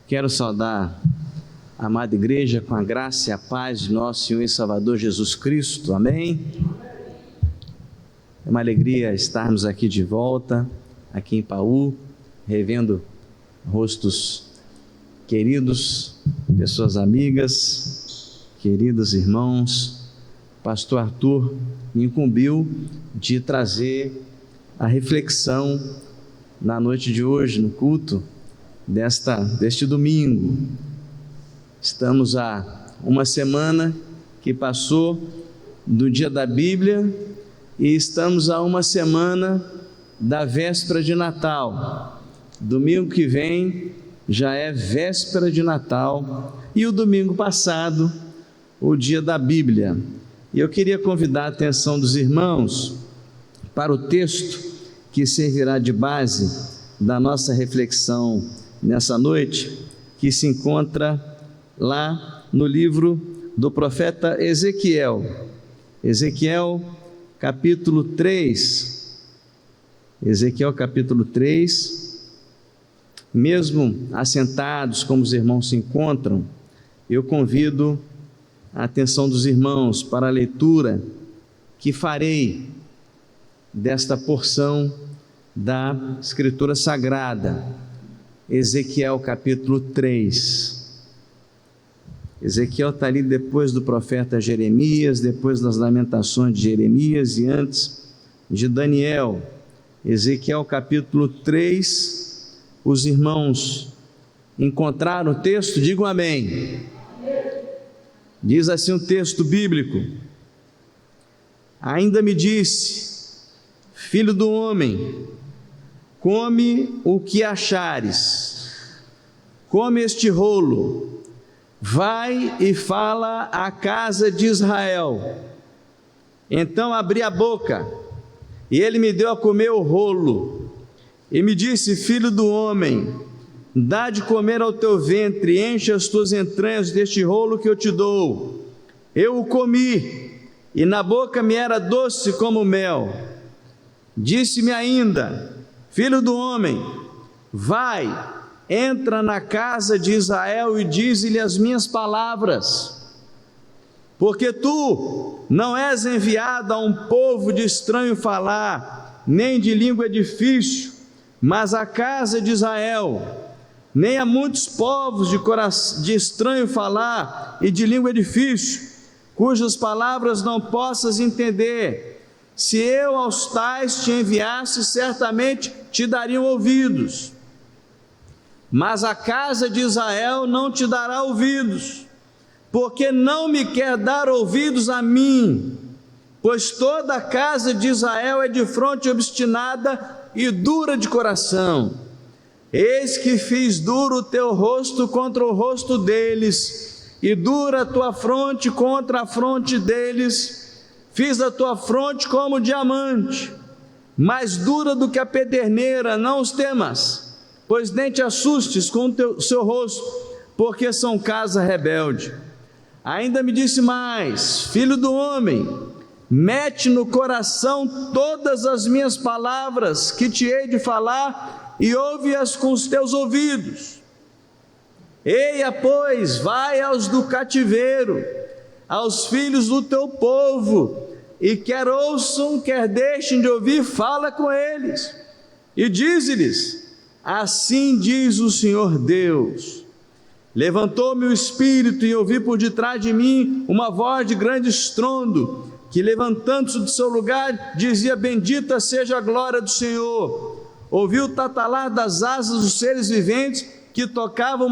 Quero saudar a amada igreja com a graça e a paz de nosso Senhor e Salvador Jesus Cristo. Amém? É uma alegria estarmos aqui de volta, aqui em Paú, revendo rostos queridos, pessoas amigas, queridos irmãos. Pastor Arthur me incumbiu de trazer a reflexão na noite de hoje, no culto deste domingo. Estamos há uma semana que passou do dia da Bíblia e estamos a uma semana da véspera de Natal. Domingo que vem já é véspera de Natal e o domingo passado, o dia da Bíblia. E eu queria convidar a atenção dos irmãos para o texto que servirá de base da nossa reflexão nessa noite, que se encontra lá no livro do profeta Ezequiel, capítulo 3. Ezequiel capítulo 3. Mesmo assentados como os irmãos se encontram, eu convido a atenção dos irmãos para a leitura que farei desta porção da Escritura Sagrada. Ezequiel capítulo 3. Ezequiel está ali depois do profeta Jeremias, depois das lamentações de Jeremias e antes de Daniel. Ezequiel capítulo 3. Os irmãos encontraram o texto? Digam amém. Diz assim o texto bíblico: ainda me disse, filho do homem, come o que achares, come este rolo, vai e fala à casa de Israel. Então abri a boca, e ele me deu a comer o rolo, e me disse, filho do homem, dá de comer ao teu ventre, enche as tuas entranhas deste rolo que eu te dou. Eu o comi, e na boca me era doce como mel. Disse-me ainda, filho do homem, vai, entra na casa de Israel e dize-lhe as minhas palavras, porque tu não és enviado a um povo de estranho falar, nem de língua difícil, mas à casa de Israel, nem a muitos povos de estranho falar e de língua difícil, cujas palavras não possas entender. Se eu aos tais te enviasse, certamente te dariam ouvidos, mas a casa de Israel não te dará ouvidos, porque não me quer dar ouvidos a mim, pois toda a casa de Israel é de fronte obstinada e dura de coração. Eis que fiz duro o teu rosto contra o rosto deles, e dura a tua fronte contra a fronte deles. Fiz a tua fronte como diamante, mais dura do que a pederneira. Não os temas, pois nem te assustes com o seu rosto, porque são casa rebelde. Ainda me disse mais, filho do homem, mete no coração todas as minhas palavras que te hei de falar, e ouve-as com os teus ouvidos. Eia, pois, vai aos do cativeiro, aos filhos do teu povo, e quer ouçam, quer deixem de ouvir, fala com eles, e dize-lhes, assim diz o Senhor Deus, levantou-me o Espírito, e ouvi por detrás de mim uma voz de grande estrondo, que levantando-se do seu lugar, dizia, bendita seja a glória do Senhor. Ouvi o tatalar das asas dos seres viventes, que tocavam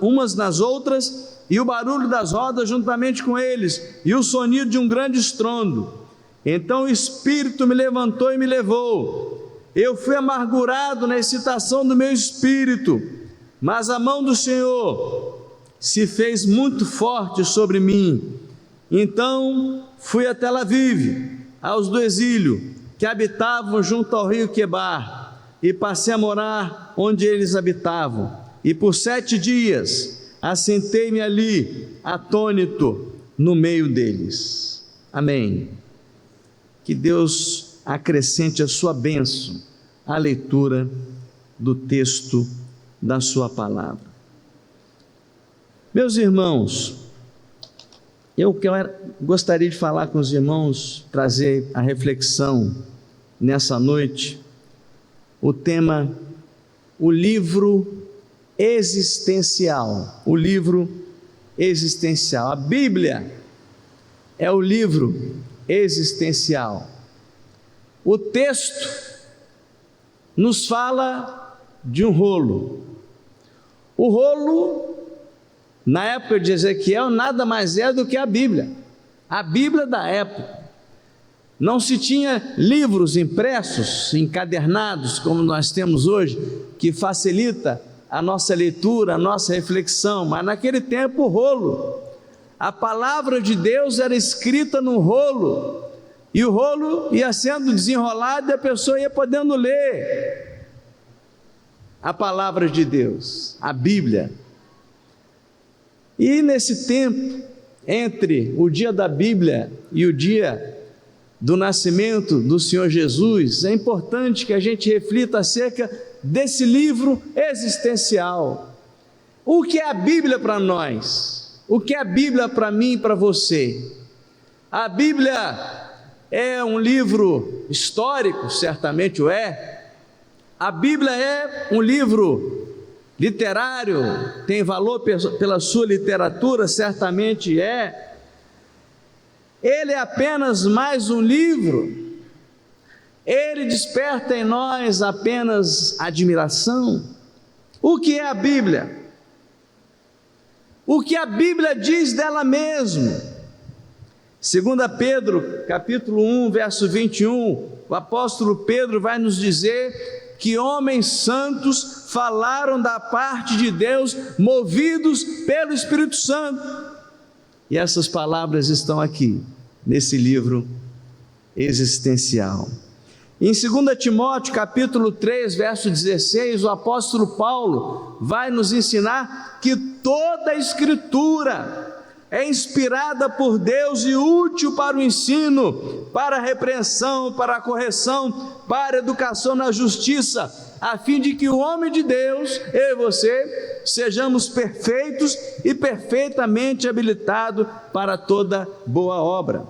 umas nas outras, e o barulho das rodas juntamente com eles, e o sonido de um grande estrondo. Então o Espírito me levantou e me levou. Eu fui amargurado na excitação do meu espírito, mas a mão do Senhor se fez muito forte sobre mim. Então fui a Tel Aviv, aos do exílio, que habitavam junto ao rio Quebar, e passei a morar onde eles habitavam, e por 7 dias assentei-me ali, atônito, no meio deles. Amém. Que Deus acrescente a sua bênção à leitura do texto da sua palavra. Meus irmãos, gostaria de falar com os irmãos, trazer a reflexão nessa noite, o tema, o livro existencial. O livro existencial. A Bíblia é o livro existencial. O texto nos fala de um rolo. O rolo, na época de Ezequiel, nada mais é do que a Bíblia da época. Não se tinha livros impressos, encadernados, como nós temos hoje, que facilita a nossa leitura, a nossa reflexão, mas naquele tempo o rolo, a palavra de Deus era escrita no rolo, e o rolo ia sendo desenrolado e a pessoa ia podendo ler a palavra de Deus, a Bíblia. E nesse tempo, entre o dia da Bíblia e o dia do nascimento do Senhor Jesus, é importante que a gente reflita acerca desse livro existencial. O que é a Bíblia para nós? O que é a Bíblia para mim e para você? A Bíblia é um livro histórico, certamente o é. A Bíblia é um livro literário, tem valor pela sua literatura, certamente é. Ele é apenas mais um livro. Ele desperta em nós apenas admiração. O que é a Bíblia? O que a Bíblia diz dela mesma? 2 Pedro, capítulo 1, verso 21, o apóstolo Pedro vai nos dizer que homens santos falaram da parte de Deus, movidos pelo Espírito Santo. E essas palavras estão aqui, nesse livro existencial. Em 2 Timóteo, capítulo 3, verso 16, o apóstolo Paulo vai nos ensinar que toda a Escritura é inspirada por Deus e útil para o ensino, para a repreensão, para a correção, para a educação na justiça, a fim de que o homem de Deus, eu e você, sejamos perfeitos e perfeitamente habilitados para toda boa obra.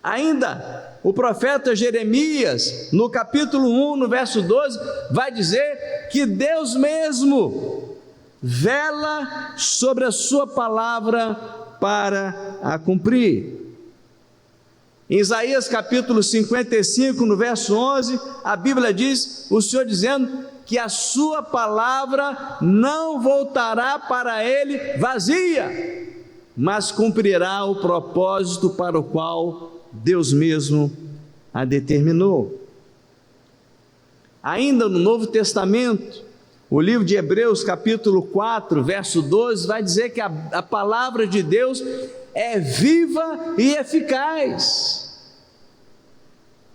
Ainda, o profeta Jeremias, no capítulo 1, no verso 12, vai dizer que Deus mesmo vela sobre a sua palavra para a cumprir. Em Isaías capítulo 55, no verso 11, a Bíblia diz, o Senhor dizendo que a sua palavra não voltará para ele vazia, mas cumprirá o propósito para o qual Deus mesmo a determinou. Ainda no Novo Testamento, o livro de Hebreus capítulo 4, verso 12, vai dizer que a palavra de Deus é viva e eficaz,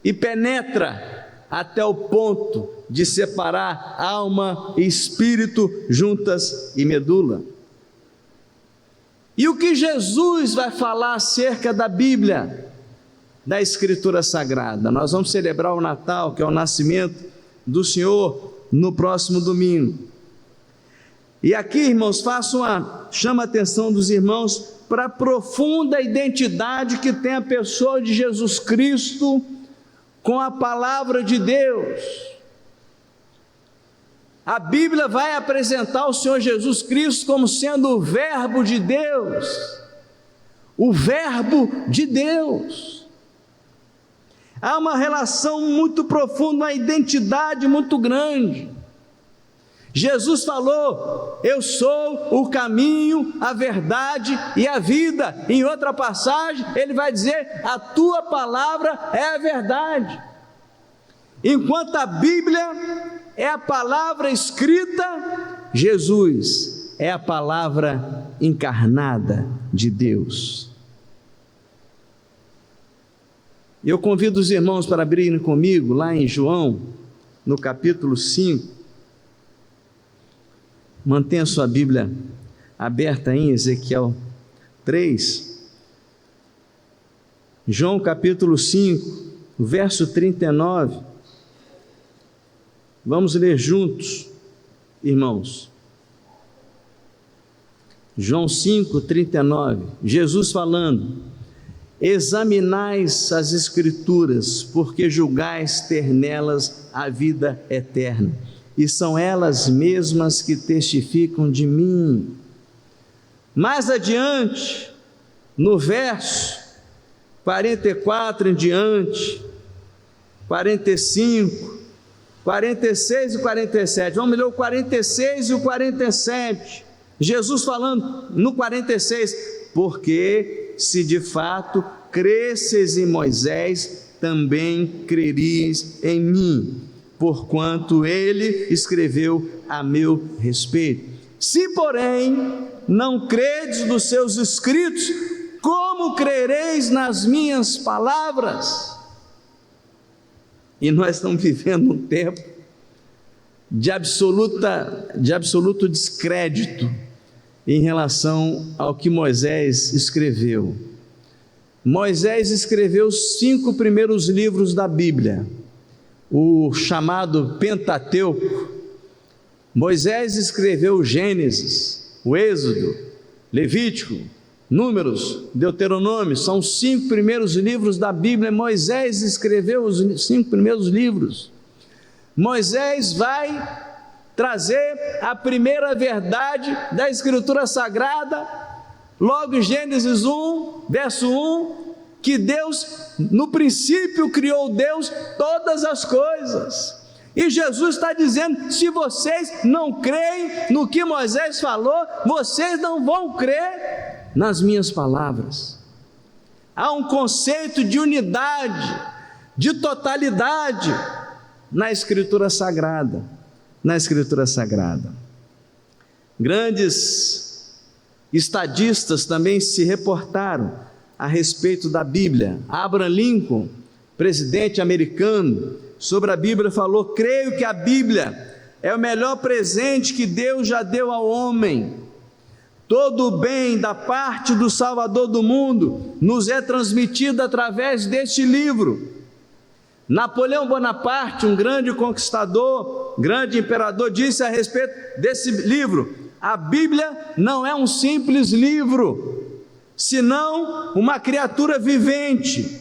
e penetra até o ponto de separar alma e espírito, juntas e medula. E o que Jesus vai falar acerca da Bíblia, da Escritura Sagrada? Nós vamos celebrar o Natal, que é o nascimento do Senhor, no próximo domingo. E aqui, irmãos, chama a atenção dos irmãos para a profunda identidade que tem a pessoa de Jesus Cristo com a palavra de Deus. A Bíblia vai apresentar o Senhor Jesus Cristo como sendo o Verbo de Deus, o Verbo de Deus. Há uma relação muito profunda, uma identidade muito grande. Jesus falou, eu sou o caminho, a verdade e a vida. Em outra passagem, ele vai dizer, a tua palavra é a verdade. Enquanto a Bíblia é a palavra escrita, Jesus é a palavra encarnada de Deus. Eu convido os irmãos para abrirem comigo lá em João, no capítulo 5. Mantenha sua Bíblia aberta em Ezequiel 3. João capítulo 5, verso 39. Vamos ler juntos, irmãos. João 5,39, Jesus falando: examinais as Escrituras, porque julgais ter nelas a vida eterna, e são elas mesmas que testificam de mim. Mais adiante, no verso 44 em diante, 45, 46 e 47, vamos ler o 46 e o 47, Jesus falando no 46, porque se de fato cresces em Moisés, também crerias em mim, porquanto ele escreveu a meu respeito. Se porém não credes nos seus escritos, como crereis nas minhas palavras? E nós estamos vivendo um tempo de absoluto descrédito em relação ao que Moisés escreveu. Moisés escreveu os 5 primeiros livros da Bíblia, o chamado Pentateuco. Moisés escreveu o Gênesis, o Êxodo, Levítico, Números, Deuteronômio, são os 5 primeiros livros da Bíblia. Moisés escreveu os 5 primeiros livros. Moisés vai trazer a primeira verdade da Escritura Sagrada, logo em Gênesis 1, verso 1, que Deus, no princípio criou Deus todas as coisas. E Jesus está dizendo: se vocês não creem no que Moisés falou, vocês não vão crer nas minhas palavras. Há um conceito de unidade, de totalidade na Escritura Sagrada. Na Escritura Sagrada. Grandes estadistas também se reportaram a respeito da Bíblia. Abraham Lincoln, presidente americano, sobre a Bíblia falou: creio que a Bíblia é o melhor presente que Deus já deu ao homem. Todo o bem da parte do Salvador do mundo nos é transmitido através deste livro. Napoleão Bonaparte, um grande conquistador, grande imperador, disse a respeito desse livro: a Bíblia não é um simples livro, senão uma criatura vivente,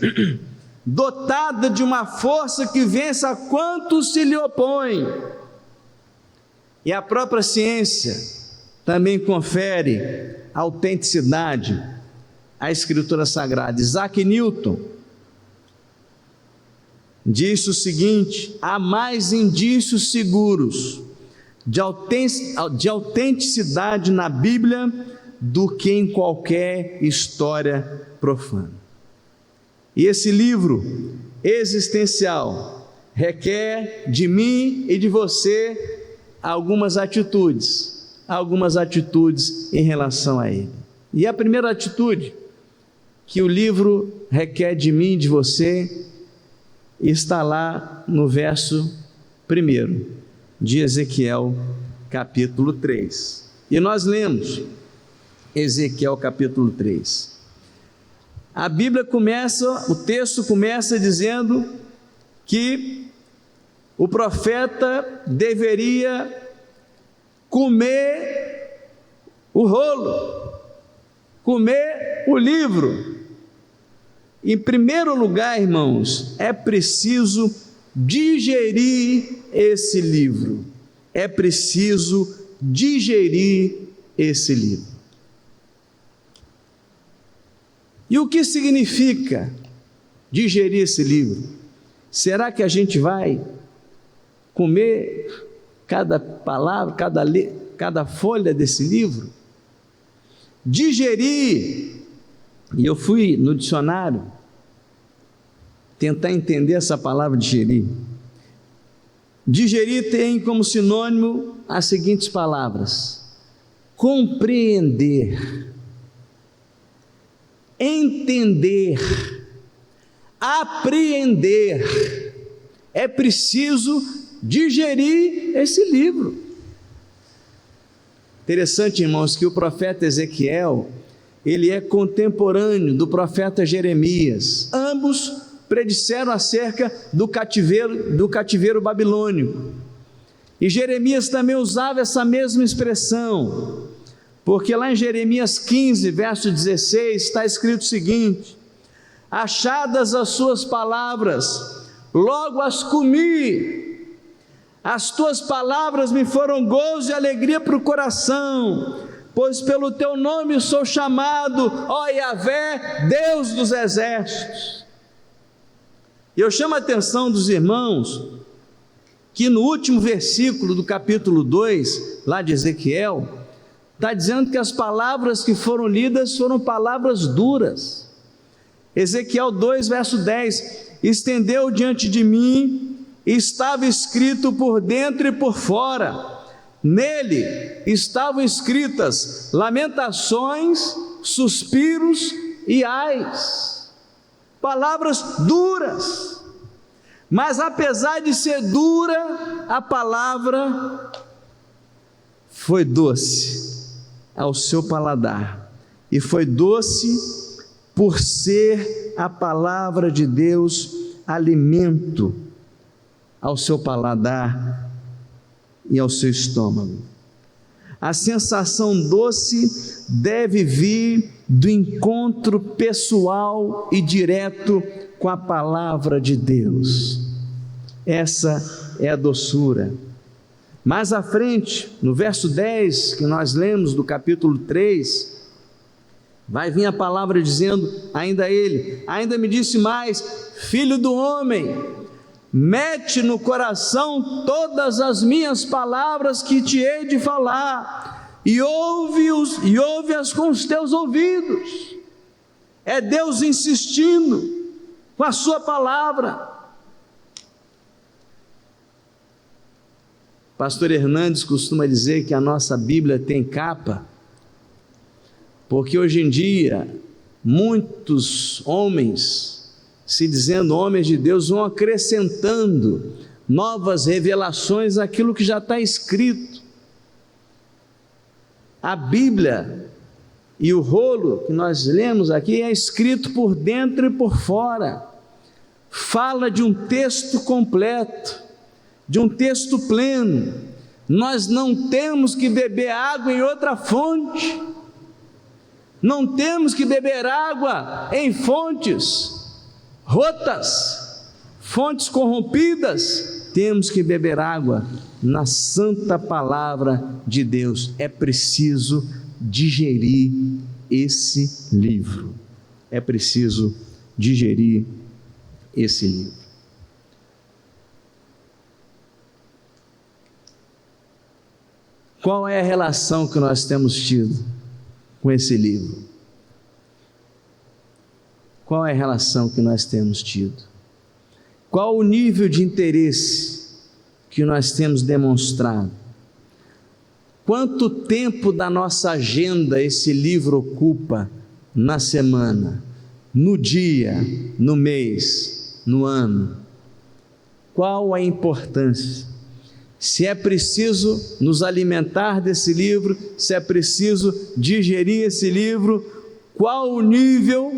dotada de uma força que vença quantos se lhe opõem. E a própria ciência também confere autenticidade à Escritura Sagrada. Isaac Newton disse o seguinte: há mais indícios seguros de autenticidade na Bíblia do que em qualquer história profana. E esse livro existencial requer de mim e de você algumas atitudes em relação a ele. E a primeira atitude que o livro requer de mim e de você está lá no verso 1 de Ezequiel capítulo 3. E nós lemos Ezequiel capítulo 3. A Bíblia começa, o texto começa dizendo que o profeta deveria comer o rolo, comer o livro. Em primeiro lugar, irmãos, é preciso digerir esse livro. É preciso digerir esse livro. E o que significa digerir esse livro? Será que a gente vai comer cada palavra, cada folha desse livro? Digerir. E eu fui no dicionário tentar entender essa palavra digerir. Digerir tem como sinônimo as seguintes palavras: compreender, entender, apreender. É preciso digerir esse livro. Interessante, irmãos, que o profeta Ezequiel, ele é contemporâneo do profeta Jeremias. Ambos predisseram acerca do cativeiro babilônico. E Jeremias também usava essa mesma expressão: porque lá em Jeremias 15, verso 16, está escrito o seguinte: achadas as suas palavras, logo as comi, as tuas palavras me foram gozo e alegria para o coração, pois pelo teu nome sou chamado, ó Yahvé, Deus dos exércitos. Eu chamo a atenção dos irmãos, que no último versículo do capítulo 2, lá de Ezequiel, está dizendo que as palavras que foram lidas foram palavras duras. Ezequiel 2, verso 10, estendeu diante de mim, e estava escrito por dentro e por fora, nele estavam escritas lamentações, suspiros e ais, palavras duras, mas apesar de ser dura, a palavra foi doce ao seu paladar, e foi doce por ser a palavra de Deus alimento ao seu paladar e ao seu estômago. A sensação doce deve vir do encontro pessoal e direto com a palavra de Deus. Essa é a doçura. Mais à frente, no verso 10, que nós lemos do capítulo 3, vai vir a palavra dizendo, ainda ele, ainda me disse mais: filho do homem, mete no coração todas as minhas palavras que te hei de falar, e ouve-as com os teus ouvidos. É Deus insistindo com a sua palavra. Pastor Hernandes costuma dizer que a nossa Bíblia tem capa, porque hoje em dia muitos homens, se dizendo homens de Deus, vão acrescentando novas revelações àquilo que já está escrito. A Bíblia e o rolo que nós lemos aqui é escrito por dentro e por fora, fala de um texto completo, de um texto pleno. Nós não temos que beber água em outra fonte, não temos que beber água em fontes rotas, fontes corrompidas. Temos que beber água na santa palavra de Deus. É preciso digerir esse livro, é preciso digerir esse livro. Qual é a relação que nós temos tido com esse livro? Qual é a relação que nós temos tido? Qual o nível de interesse que nós temos demonstrado? Quanto tempo da nossa agenda esse livro ocupa na semana, no dia, no mês, no ano? Qual a importância? Se é preciso nos alimentar desse livro, se é preciso digerir esse livro, qual o nível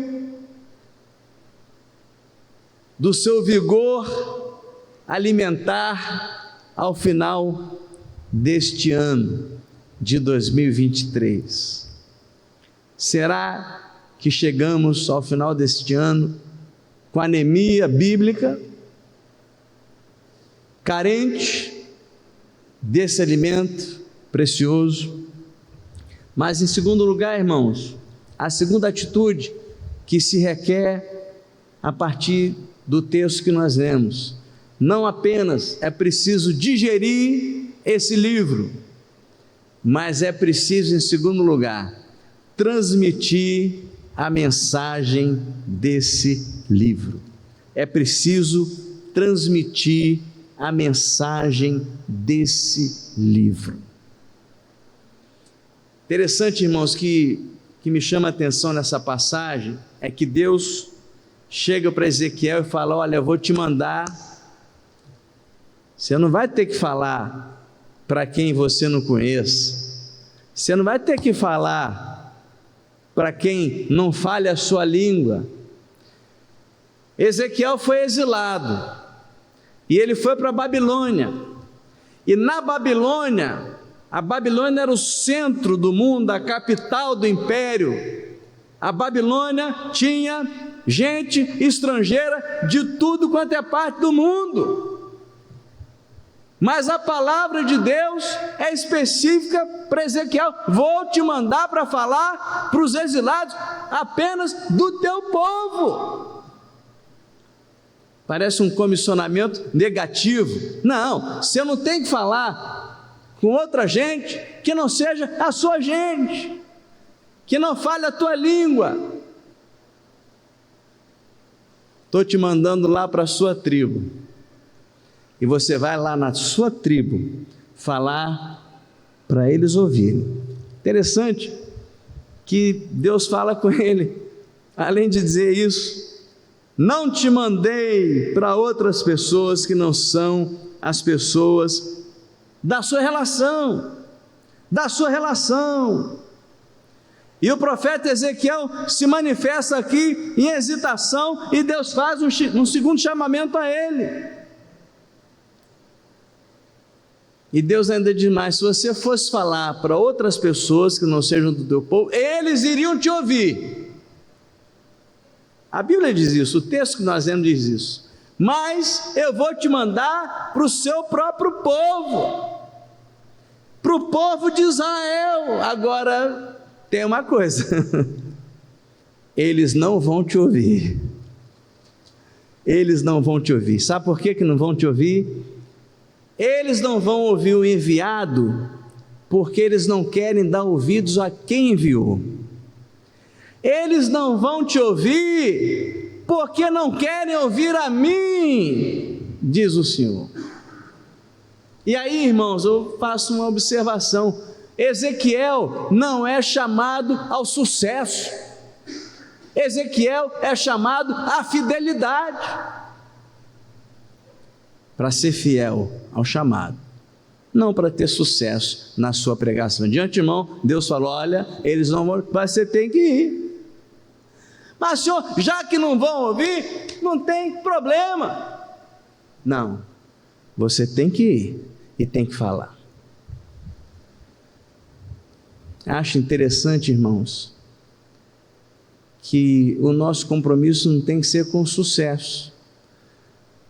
do seu vigor alimentar ao final deste ano de 2023? Será que chegamos ao final deste ano com anemia bíblica, carente desse alimento precioso? Mas em segundo lugar, irmãos, a segunda atitude que se requer a partir do texto que nós lemos, não apenas é preciso digerir esse livro, mas é preciso, em segundo lugar, transmitir a mensagem desse livro. É preciso transmitir a mensagem desse livro. Interessante, irmãos, que me chama a atenção nessa passagem é que Deus chega para Ezequiel e fala: olha, eu vou te mandar, você não vai ter que falar para quem você não conhece, você não vai ter que falar para quem não fale a sua língua. Ezequiel foi exilado, e ele foi para a Babilônia, e na Babilônia A Babilônia era o centro do mundo, a capital do império. A Babilônia tinha gente estrangeira de tudo quanto é parte do mundo. Mas a palavra de Deus é específica para Ezequiel: vou te mandar para falar para os exilados apenas do teu povo. Parece um comissionamento negativo. Não, você não tem que falar com outra gente que não seja a sua gente, que não fale a tua língua. Estou te mandando lá para a sua tribo, e você vai lá na sua tribo falar para eles ouvirem. Interessante que Deus fala com ele, além de dizer isso: não te mandei para outras pessoas que não são as pessoas da sua relação. E o profeta Ezequiel se manifesta aqui em hesitação, e Deus faz um segundo chamamento a ele. E Deus ainda diz mais: se você fosse falar para outras pessoas que não sejam do teu povo, eles iriam te ouvir. A Bíblia diz isso, o texto que nós lemos diz isso. Mas eu vou te mandar para o seu próprio povo, para o povo de Israel. Agora, tem uma coisa: eles não vão te ouvir. Eles não vão te ouvir. Sabe por que não vão te ouvir? Eles não vão ouvir o enviado, porque eles não querem dar ouvidos a quem enviou. Eles não vão te ouvir, porque não querem ouvir a mim, diz o Senhor. E aí, irmãos, eu faço uma observação: Ezequiel não é chamado ao sucesso, Ezequiel é chamado à fidelidade, para ser fiel ao chamado, não para ter sucesso na sua pregação. De antemão, Deus falou: olha, eles não vão, você tem que ir. Mas, Senhor, já que não vão ouvir, não tem problema. Não, você tem que ir e tem que falar. Acho interessante, irmãos, que o nosso compromisso não tem que ser com sucesso,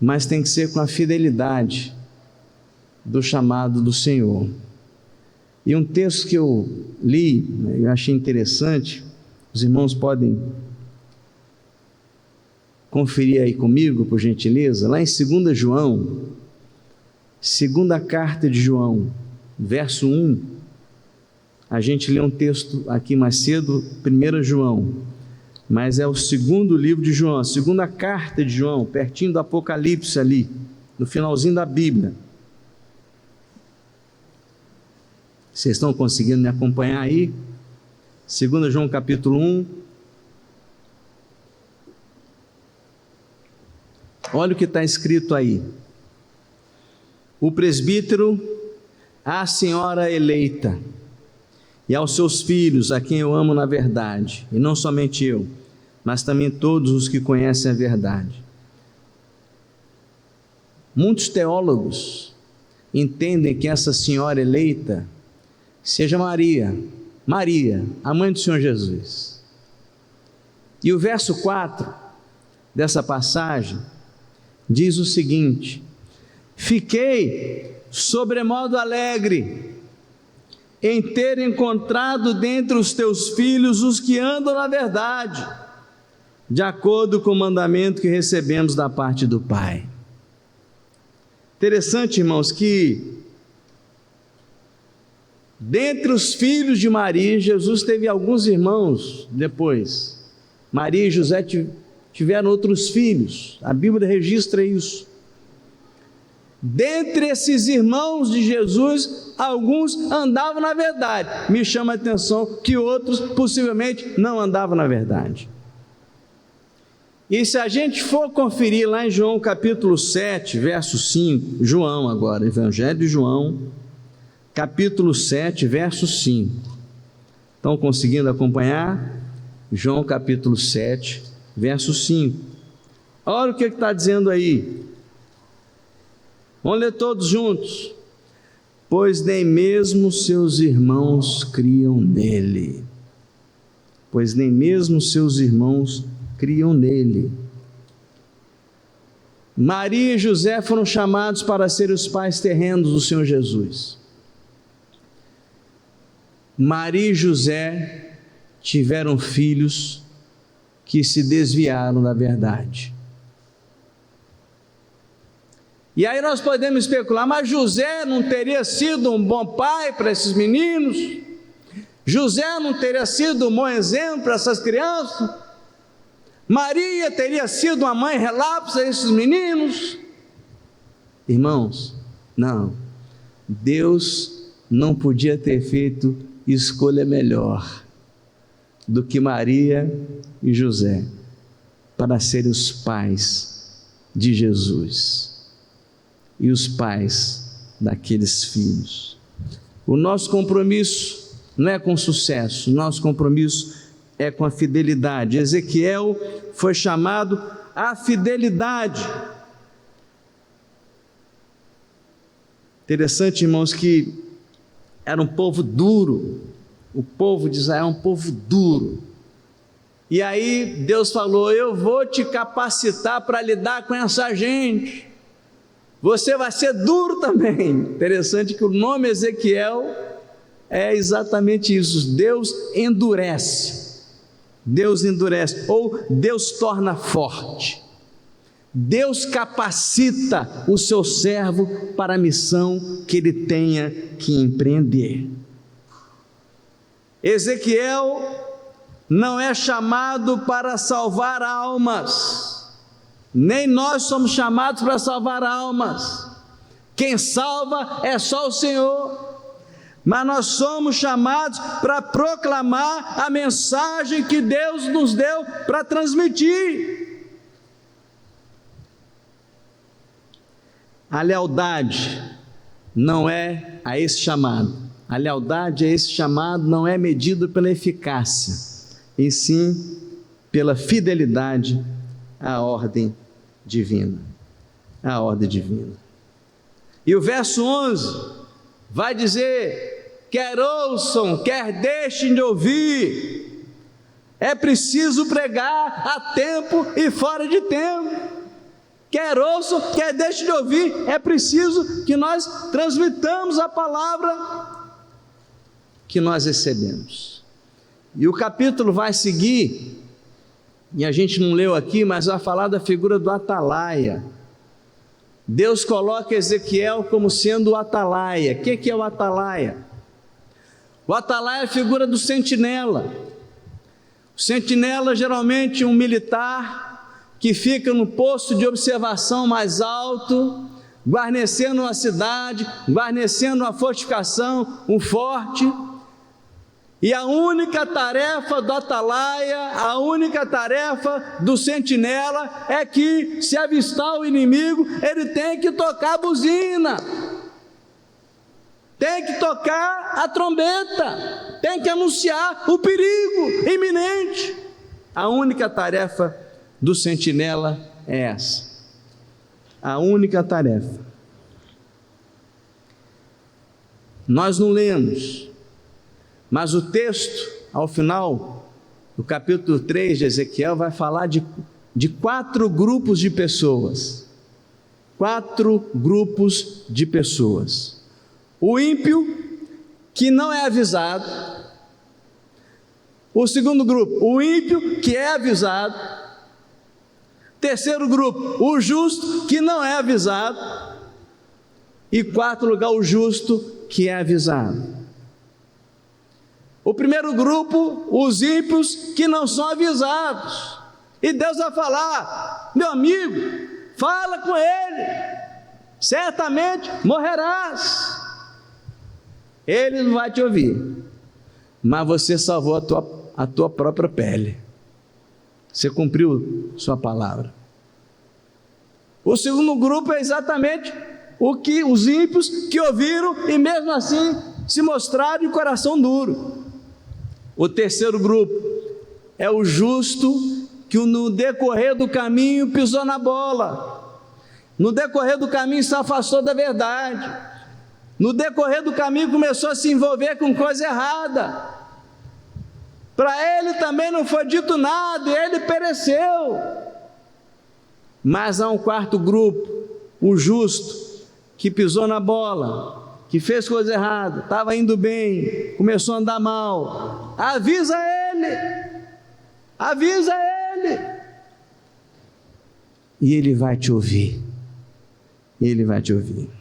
mas tem que ser com a fidelidade do chamado do Senhor. E um texto que eu li, eu achei interessante, os irmãos podem conferir aí comigo, por gentileza, lá em 2 João, segunda carta de João, verso 1, a gente lê um texto aqui mais cedo, 1 João, mas é o segundo livro de João, a segunda carta de João, pertinho do Apocalipse ali, no finalzinho da Bíblia. Vocês estão conseguindo me acompanhar aí? 2 João capítulo 1. Olha o que está escrito aí: o presbítero, à senhora eleita, e aos seus filhos, a quem eu amo na verdade, e não somente eu, mas também todos os que conhecem a verdade. Muitos teólogos entendem que essa senhora eleita seja Maria, a mãe do Senhor Jesus. E o verso 4 dessa passagem diz o seguinte: fiquei sobremodo alegre em ter encontrado dentre os teus filhos os que andam na verdade, de acordo com o mandamento que recebemos da parte do Pai. Interessante, irmãos, que dentre os filhos de Maria, Jesus teve alguns irmãos depois. Maria e José tiveram outros filhos, a Bíblia registra isso. Dentre esses irmãos de Jesus, alguns andavam na verdade. Me chama a atenção que outros possivelmente não andavam na verdade. E se a gente for conferir lá em João capítulo 7, verso 5, João agora, Evangelho de João, capítulo 7, verso 5. Estão conseguindo acompanhar? João capítulo 7, verso 5. Olha o que está dizendo aí. Vamos ler todos juntos. pois nem mesmo seus irmãos criam nele. Pois nem mesmo seus irmãos criam nele. Maria e José foram chamados para serem os pais terrenos do Senhor Jesus. Maria e José tiveram filhos que se desviaram da verdade. E aí nós podemos especular, mas José não teria sido um bom pai para esses meninos? José não teria sido um bom exemplo para essas crianças? Maria teria sido uma mãe relapso a esses meninos? Irmãos, não. Deus não podia ter feito escolha melhor do que Maria e José para serem os pais de Jesus e os pais daqueles filhos. O nosso compromisso não é com sucesso, o nosso compromisso é com a fidelidade. Ezequiel foi chamado à fidelidade. Interessante, irmãos, que era um povo duro, o povo de Israel é um povo duro. E aí Deus falou: eu vou te capacitar para lidar com essa gente, você vai ser duro também. Interessante que o nome Ezequiel é exatamente isso, Deus endurece, ou Deus torna forte, Deus capacita o seu servo para a missão que ele tenha que empreender. Ezequiel não é chamado para salvar almas, nem nós somos chamados para salvar almas. Quem salva é só o Senhor, mas nós somos chamados para proclamar a mensagem que Deus nos deu para transmitir. A lealdade não é a esse chamado, a lealdade a esse chamado não é medida pela eficácia, e sim pela fidelidade à ordem divina. A ordem divina. E o verso 11 vai dizer: quer ouçam, quer deixem de ouvir, é preciso pregar a tempo e fora de tempo. Quer ouçam, quer deixem de ouvir, é preciso que nós transmitamos a palavra que nós recebemos. E o capítulo vai seguir, e a gente não leu aqui, mas vai falar da figura do atalaia. Deus coloca Ezequiel como sendo o atalaia. O que é o atalaia? O atalaia é a figura do sentinela. O sentinela geralmente é um militar que fica no posto de observação mais alto, guarnecendo uma cidade, guarnecendo uma fortificação, um forte. E a única tarefa do atalaia, a única tarefa do sentinela é que, se avistar o inimigo, ele tem que tocar a buzina, tem que tocar a trombeta, tem que anunciar o perigo iminente. A única tarefa do sentinela é essa, a única tarefa. Nós não lemos, mas o texto, ao final, no capítulo 3 de Ezequiel, vai falar de 4 grupos de pessoas. 4 grupos de pessoas. O ímpio, que não é avisado. O segundo grupo, o ímpio, que é avisado. Terceiro grupo, o justo, que não é avisado. E 4 lugar, o justo, que é avisado. O primeiro grupo, os ímpios que não são avisados, e Deus vai falar: meu amigo, fala com ele, certamente morrerás. Ele não vai te ouvir, mas você salvou a tua própria pele, você cumpriu sua palavra. O segundo grupo é exatamente os ímpios que ouviram e mesmo assim se mostraram de coração duro. O terceiro grupo é o justo que no decorrer do caminho pisou na bola, no decorrer do caminho se afastou da verdade, no decorrer do caminho começou a se envolver com coisa errada. Para ele também não foi dito nada e ele pereceu. Mas há um quarto grupo, o justo, que pisou na bola, que fez coisa errada, estava indo bem, começou a andar mal. Avisa ele, avisa ele. E ele vai te ouvir, ele vai te ouvir.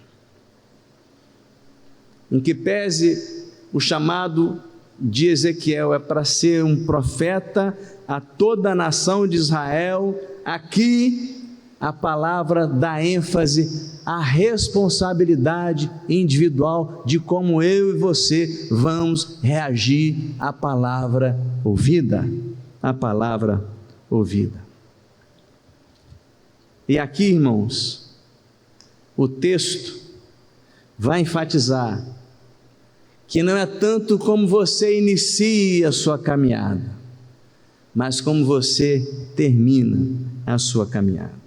Em que pese o chamado de Ezequiel é para ser um profeta a toda a nação de Israel, aqui a palavra dá ênfase à responsabilidade individual de como eu e você vamos reagir à palavra ouvida, à palavra ouvida. E aqui, irmãos, o texto vai enfatizar que não é tanto como você inicia a sua caminhada, mas como você termina a sua caminhada.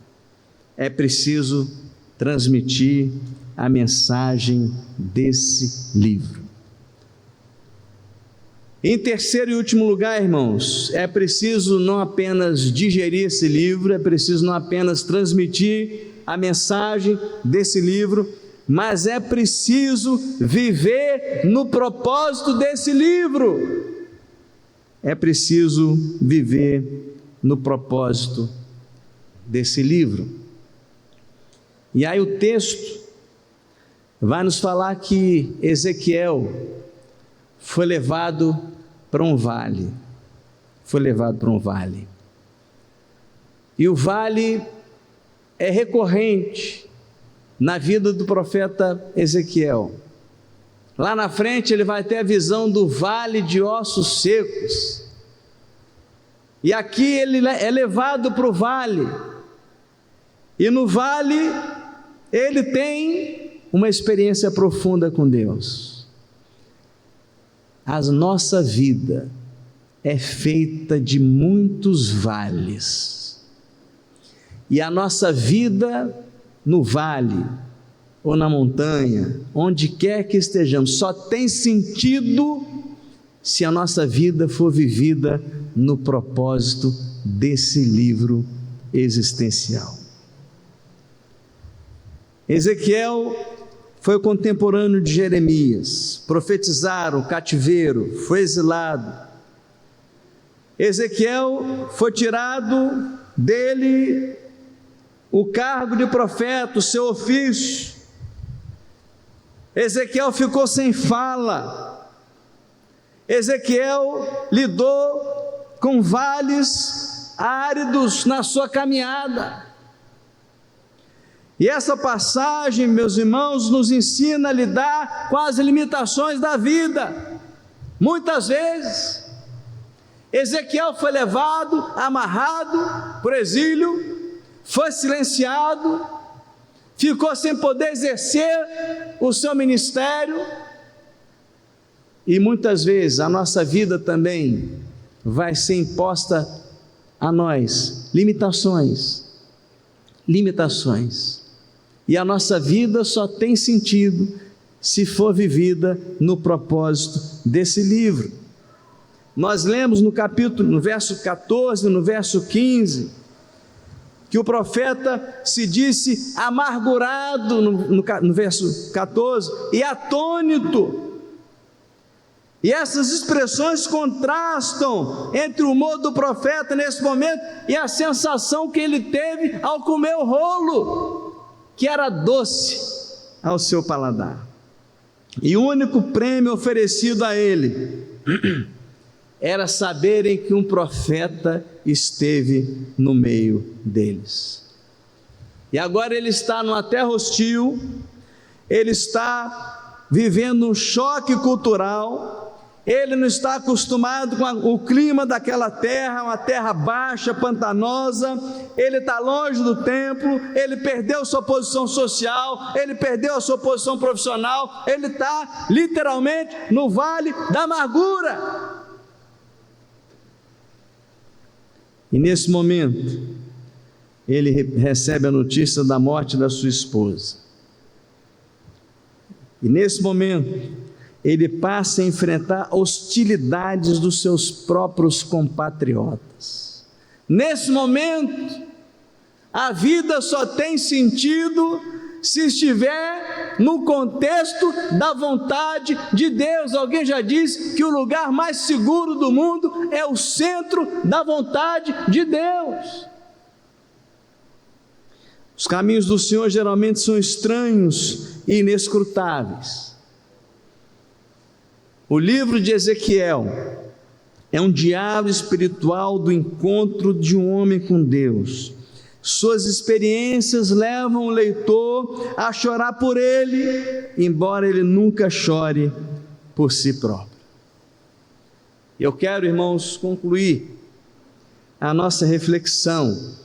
É preciso transmitir a mensagem desse livro. Em terceiro e último lugar, irmãos, é preciso não apenas digerir esse livro, é preciso não apenas transmitir a mensagem desse livro, mas é preciso viver no propósito desse livro. É preciso viver no propósito desse livro. E aí o texto vai nos falar que Ezequiel foi levado para um vale. Foi levado para um vale. E o vale é recorrente na vida do profeta Ezequiel. Lá na frente ele vai ter a visão do vale de ossos secos. E aqui ele é levado para o vale. E no vale ele tem uma experiência profunda com Deus. A nossa vida é feita de muitos vales. E a nossa vida no vale ou na montanha, onde quer que estejamos, só tem sentido se a nossa vida for vivida no propósito desse livro existencial. Ezequiel foi contemporâneo de Jeremias, profetizaram o cativeiro, foi exilado. Ezequiel foi tirado dele o cargo de profeta, o seu ofício. Ezequiel ficou sem fala. Ezequiel lidou com vales áridos na sua caminhada. E essa passagem, meus irmãos, nos ensina a lidar com as limitações da vida. Muitas vezes, Ezequiel foi levado, amarrado por exílio, foi silenciado, ficou sem poder exercer o seu ministério, e muitas vezes a nossa vida também vai ser imposta a nós, limitações, e a nossa vida só tem sentido se for vivida no propósito desse livro. Nós lemos no verso 14, no verso 15, que o profeta se disse amargurado, no verso 14, e atônito. E essas expressões contrastam entre o humor do profeta nesse momento e a sensação que ele teve ao comer o rolo, que era doce ao seu paladar. E o único prêmio oferecido a ele era saberem que um profeta esteve no meio deles. E agora ele está numa terra hostil, ele está vivendo um choque cultural, ele não está acostumado com o clima daquela terra, uma terra baixa, pantanosa, ele está longe do templo, ele perdeu sua posição social, ele perdeu a sua posição profissional, ele está literalmente no vale da amargura. E nesse momento, ele recebe a notícia da morte da sua esposa. E nesse momento, ele passa a enfrentar hostilidades dos seus próprios compatriotas. Nesse momento, a vida só tem sentido se estiver no contexto da vontade de Deus. Alguém já disse que o lugar mais seguro do mundo é o centro da vontade de Deus. Os caminhos do Senhor geralmente são estranhos e inescrutáveis. O livro de Ezequiel é um diário espiritual do encontro de um homem com Deus. Suas experiências levam o leitor a chorar por ele, embora ele nunca chore por si próprio. Eu quero, irmãos, concluir a nossa reflexão.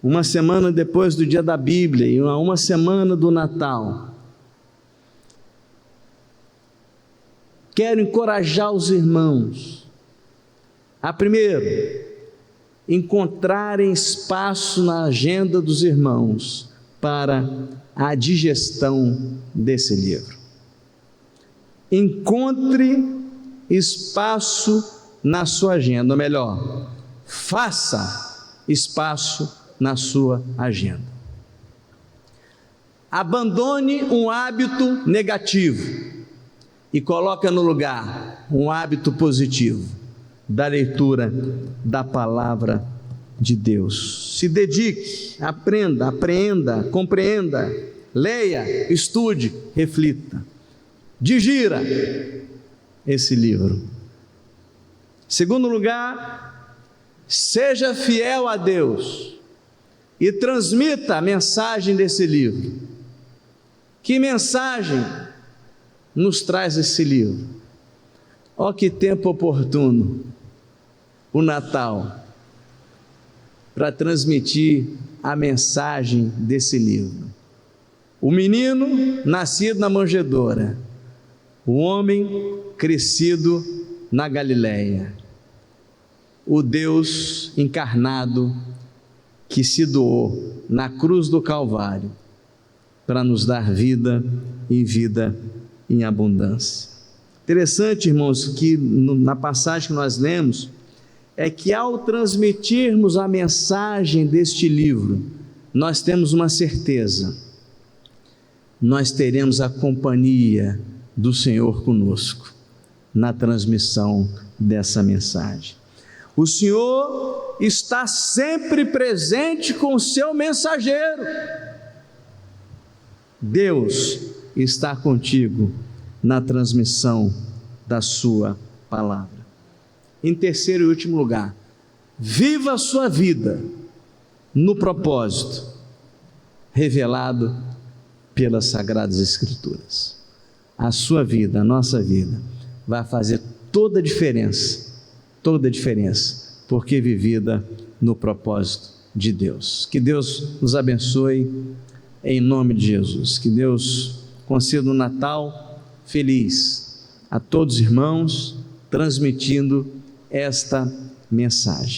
Uma semana depois do dia da Bíblia e uma semana do Natal, quero encorajar os irmãos a, primeiro, encontrarem espaço na agenda dos irmãos para a digestão desse livro. Encontre espaço na sua agenda, ou melhor, faça espaço na sua agenda. Abandone um hábito negativo e coloque no lugar um hábito positivo da leitura da palavra de Deus. Se dedique, aprenda, apreenda, compreenda, leia, estude, reflita, digira esse livro. Segundo lugar, seja fiel a Deus e transmita a mensagem desse livro. Que mensagem nos traz esse livro? Ó, que tempo oportuno, o Natal, para transmitir a mensagem desse livro. O menino nascido na manjedoura, o homem crescido na Galileia, o Deus encarnado que se doou na cruz do Calvário para nos dar vida e vida em abundância. Interessante, irmãos, que na passagem que nós lemos, é que ao transmitirmos a mensagem deste livro, nós temos uma certeza: nós teremos a companhia do Senhor conosco na transmissão dessa mensagem. O Senhor está sempre presente com o seu mensageiro. Deus está contigo na transmissão da sua palavra. Em terceiro e último lugar, viva a sua vida no propósito revelado pelas Sagradas Escrituras. A sua vida, a nossa vida, vai fazer toda a diferença, porque vivida no propósito de Deus. Que Deus nos abençoe em nome de Jesus. Que Deus conceda um Natal feliz a todos os irmãos, transmitindo esta mensagem.